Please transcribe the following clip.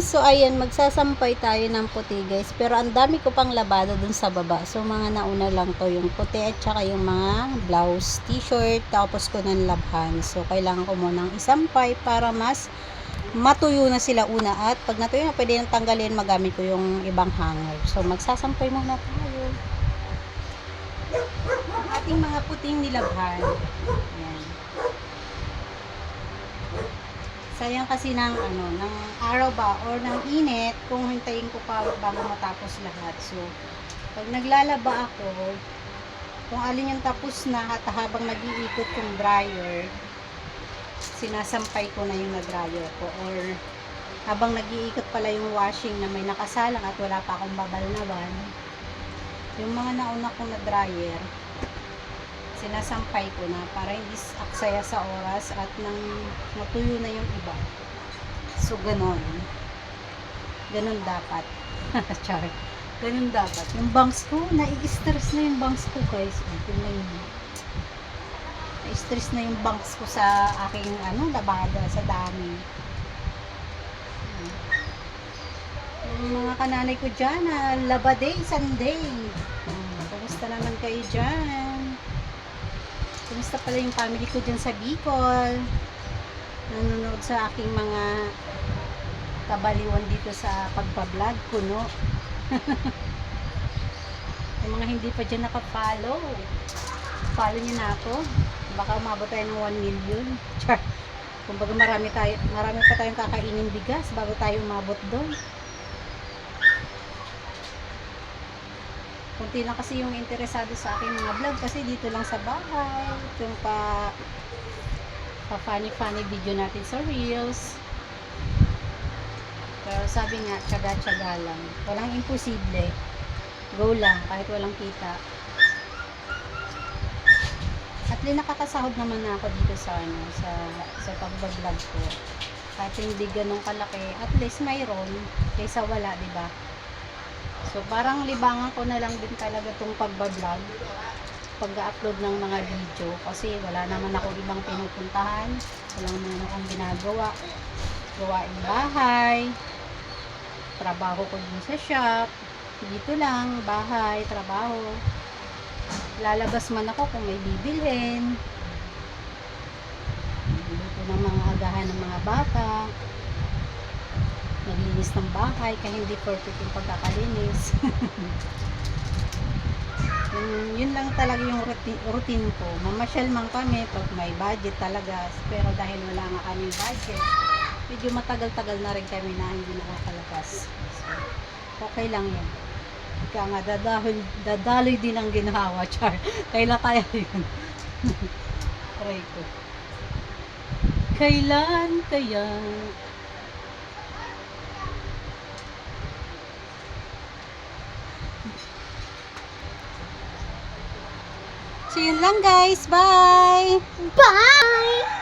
So ayan, magsasampay tayo ng puti guys. Pero ang dami ko pang labada dun sa baba. So mga nauna lang to, yung puti at saka yung mga blouse, t-shirt, tapos ko nang labhan. So kailangan ko munang isampay para mas matuyo na sila una. At pag natuyo na, pwede nang tanggalin, magamit ko yung ibang hanger. So magsasampay muna tayo. Ang ating mga puting nilabhan. Ayan. Sayang kasi ng araw ba or ng init kung hintayin ko pa bago matapos lahat. So pag naglalaba ako, kung alin yung tapos na at habang nag-iikot yung dryer, sinasampay ko na yung na-dryer ko, or habang nag-iikot pala yung washing na may nakasalang at wala pa akong babalnaban, yung mga nauna kong na-dryer, sinasampay ko na para hindi aksaya sa oras at nang matuyo na yung iba. So ganon dapat. Char, ganon dapat. Yung bangs ko, nai-stress na yung bangs ko guys. Na-stress na yung bangs ko sa aking labada, sa dami. Yung mga kananay ko dyan, laba day, Sunday. Kamusta naman kayo dyan? Kumusta pala yung family ko dyan sa Bicol? Nanonood sa aking mga kabaliwan dito sa pagpa-vlog ko, no? Yung mga hindi pa dyan nakafollow, follow nyo na ako. Baka umabot tayo ng 1 million. Char. Kumbaga marami pa tayong kakainin bigas bago tayo umabot doon. Kunti lang kasi yung interesado sa akin mga vlog kasi dito lang sa bahay. Yung pa funny video natin sa reels. Pero sabi nga, tsaga-tsaga lang. Walang imposible. Go lang, kahit walang kita. At least nakakasahod naman na ako dito sa pag-vlog ko. Kahit hindi ganun kalaki, at least mayroon kaysa wala, di ba? So, parang libangan ko na lang din talaga itong pagbablog, pag-upload ng mga video, kasi wala naman ako ibang pinupuntahan, wala naman akong ginagawa, gawain bahay, trabaho ko din sa shop, dito lang, bahay, trabaho, lalabas man ako kung may bibilhin, dito ng mga agahan ng mga bata, naglinis ng bahay, kaya hindi perfect yung pagkakalinis. yun lang talaga yung routine ko. Mamasyal man kami pag may budget talaga, pero dahil wala nga kaming budget, medyo matagal-tagal na rin kami na hindi nakakalabas. So, okay lang yun. Ika nga, dadaloy din ang ginawa, char. Kailan kaya yun? Try ko. Kailan kaya? So, yun lang guys. Bye! Bye!